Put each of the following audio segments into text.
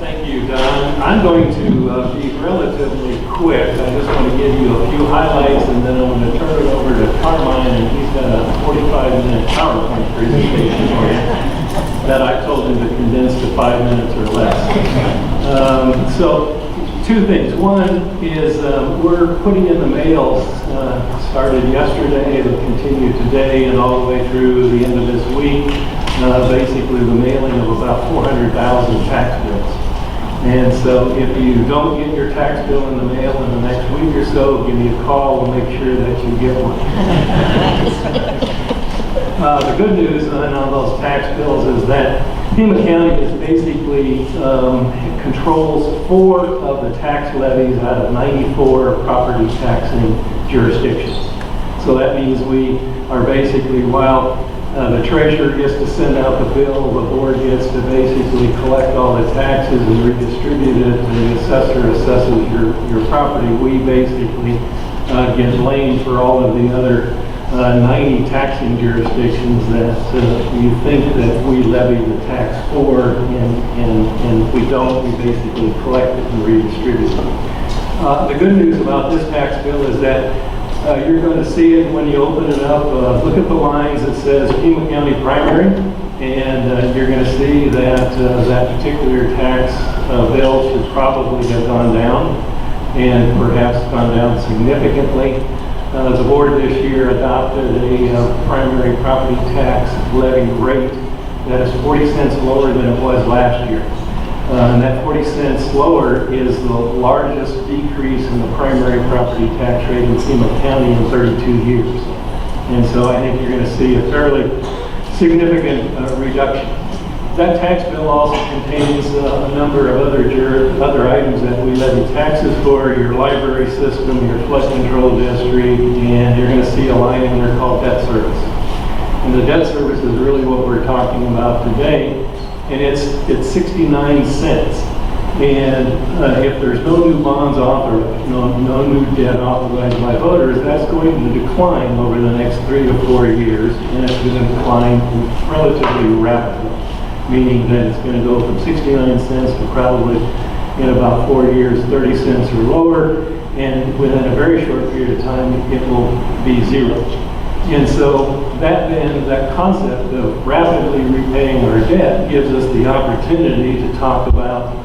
Thank you, Don. I'm going to be relatively quick. I just want to give you a few highlights, and then I'm going to turn it over to Carmine, and he's got a 45-minute PowerPoint presentation for you that I told him to condense to 5 minutes or less. So, two things. One is we're putting in the mail, started yesterday, it'll continue today, and all the way through the end of this week, basically the mailing of about 400,000 tax bills. And so if you don't get your tax bill in the mail in the next week or so, give me a call, we'll make sure that you get one. The good news on those tax bills is that Pima County is basically controls 4 of the tax levies out of 94 property taxing jurisdictions. So that means we are basically, while the treasurer gets to send out the bill, the board gets to basically collect all the taxes and redistribute it, and the assessor assesses your property. We basically get blamed for all of the other 90 taxing jurisdictions that you think that we levy the tax for, and if we don't, we basically collect it and redistribute it. The good news about this tax bill is that you're going to see it when you open it up. Look at the lines that says Pima County Primary, and you're going to see that that particular tax bill should probably have gone down, and perhaps gone down significantly. The board this year adopted a primary property tax levy rate that is 40 cents lower than it was last year. And that 40 cents lower is the largest decrease in the primary property tax rate in Pima County in 32 years. And so I think you're going to see a fairly significant reduction. That tax bill also contains a number of other items that we levy taxes for: your library system, your flood control district, and you're going to see a line in there called debt service. And the debt service is really what we're talking about today. And it's 69 cents. And if there's no new bonds authorized, no new debt authorized by voters, that's going to decline over the next 3 to 4 years, and it's going to decline relatively rapidly, meaning that it's going to go from 69 cents to probably, in about 4 years, 30 cents or lower, and within a very short period of time, it will be zero. And so that concept of rapidly repaying our debt gives us the opportunity to talk about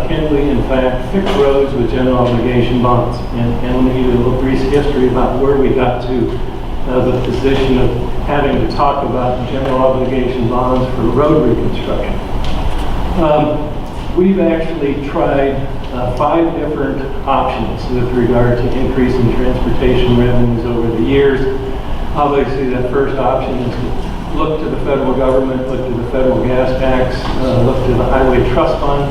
can we in fact fix roads with general obligation bonds. And let me give you a little brief history about where we got to the position of having to talk about general obligation bonds for road reconstruction. We've actually tried 5 different options with regard to increasing transportation revenues over the years. Obviously, that first option is to look to the federal government, look to the federal gas tax, look to the highway trust fund,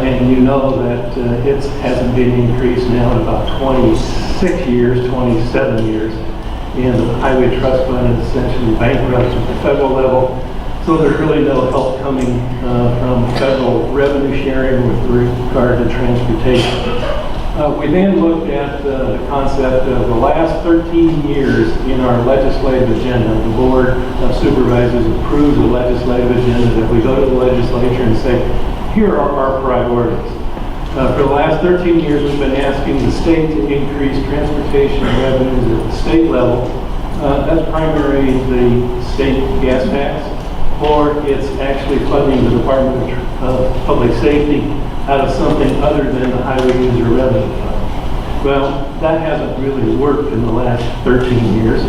and you know that it hasn't been increased now in about 26 years, 27 years, and the highway trust fund is essentially bankrupt at the federal level. So there's really no help coming from federal revenue sharing with regard to transportation. We then looked at the concept of the last 13 years in our legislative agenda. The Board of Supervisors approves a legislative agenda that we go to the legislature and say, here are our priorities. For the last 13 years, we've been asking the state to increase transportation revenues at the state level. That's primarily the state gas tax, or it's actually funding the Department of Public Safety out of something other than the Highway User Revenue Fund. Well, that hasn't really worked in the last 13 years.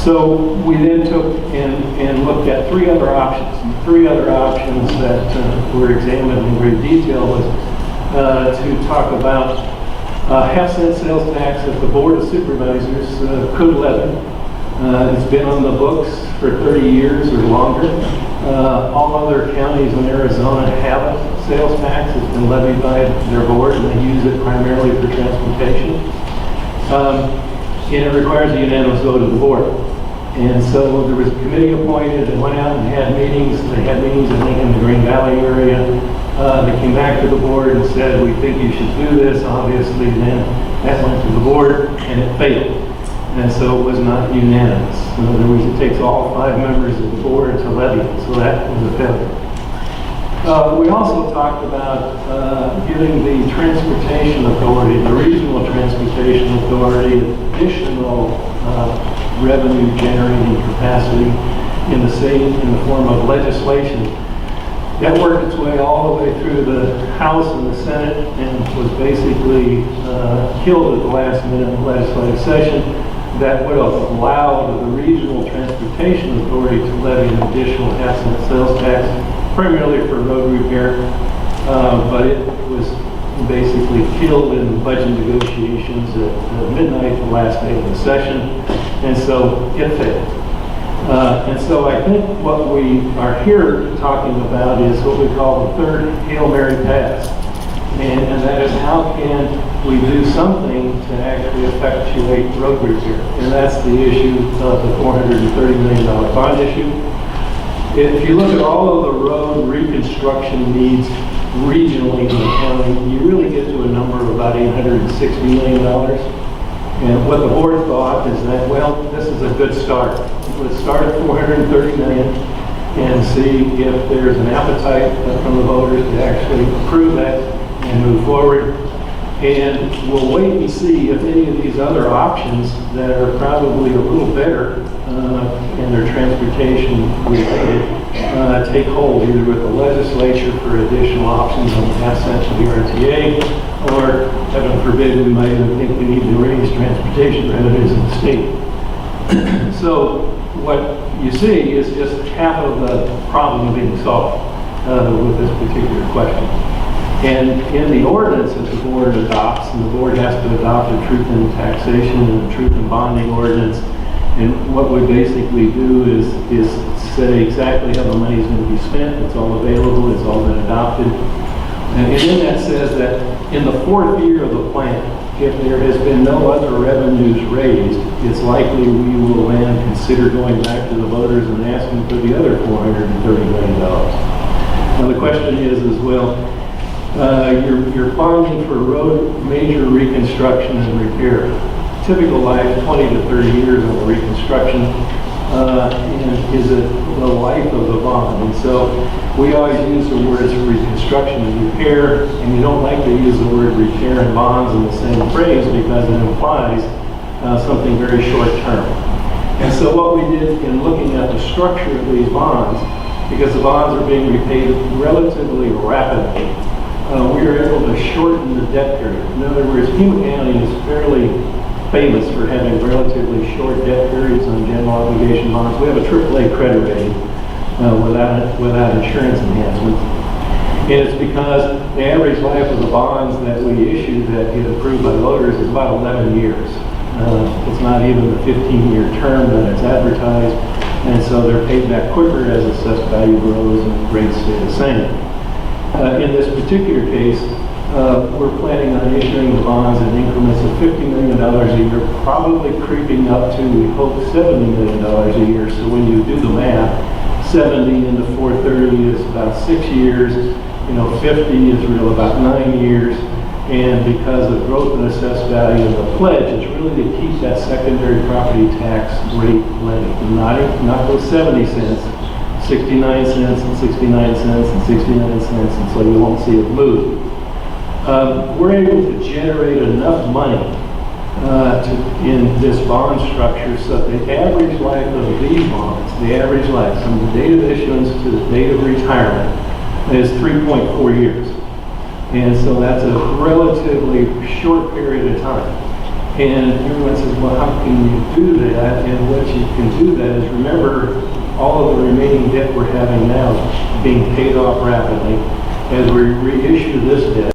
So we then took and looked at 3 other options. And 3 other options that were examined in great detail was to talk about half-cent sales tax that the Board of Supervisors could levy. It's been on the books for 30 years or longer. All other counties in Arizona have a sales tax. It's been levied by their board, and they use it primarily for transportation. And it requires a unanimous vote of the board. And so there was a committee appointed and went out and had meetings. They had meetings in Lincoln, the Green Valley area. They came back to the board and said, we think you should do this. Obviously, then that went to the board, and it failed. And so it was not unanimous. In other words, it takes all 5 members of the board to levy it, so that was a failure. We also talked about giving the Transportation Authority, the Regional Transportation Authority, additional revenue generating capacity in the form of legislation. That worked its way all the way through the House and the Senate and was basically killed at the last minute in the legislative session. That would have allowed the Regional Transportation Authority to levy an additional half-cent sales tax, primarily for road repair, but it was basically killed in budget negotiations at midnight the last day of the session, and so it failed. And so I think what we are here talking about is what we call the third Hail Mary pass. And that is, how can we do something to actually effectuate road repair? And that's the issue of the $430 million bond issue. If you look at all of the road reconstruction needs regionally in the county, you really get to a number of about $860 million. And what the board thought is that, well, this is a good start. Let's start at $430 million and see if there's an appetite from the voters to actually approve that and move forward. And we'll wait and see if any of these other options that are probably a little better and they're transportation related take hold, either with the legislature for additional options on the half-cent to the RTA, or heaven forbid, we might even think we need to raise transportation revenues in the state. So what you see is just half of the problem being solved with this particular question. And in the ordinance that the board adopts, and the board has to adopt a truth in taxation and a truth in bonding ordinance, and what we basically do is say exactly how the money is going to be spent. It's all available, it's all been adopted. And then that says that in the fourth year of the plan, if there has been no other revenues raised, it's likely we will then consider going back to the voters and asking for the other $430 million. Now the question is as well, you're bonding for road major reconstruction and repair. Typical life, 20 to 30 years on the reconstruction, and is it the life of the bond? And so we always use the words reconstruction and repair, and you don't like to use the word repair and bonds in the same phrase because it implies something very short term. And so what we did in looking at the structure of these bonds, because the bonds are being repaid relatively rapidly, we were able to shorten the debt period. In other words, Pima County is fairly famous for having relatively short debt periods on general obligation bonds. We have a AAA credit rating without insurance enhancements. And it's because the average life of the bonds that we issue that get approved by voters is about 11 years. It's not even the 15-year term that it's advertised, and so they're paid back quicker as assessed value grows and rates stay the same. In this particular case, we're planning on issuing the bonds in increments of $50 million a year, probably creeping up to, we hope, $70 million a year. So when you do the math, 70 into 430 is about 6 years, 50 is really about 9 years. And because of growth in assessed value of the pledge, it's really to keep that secondary property tax rate levy, not those 70 cents, 69 cents and 69 cents and 69 cents, and so you won't see it move. We're able to generate enough money in this bond structure so that the average life of these bonds, the average life from the date of issuance to the date of retirement, is 3.4 years. And so that's a relatively short period of time. And everyone says, well, how can you do that? And what you can do that is, remember, all of the remaining debt we're having now is being paid off rapidly. As we reissue this debt,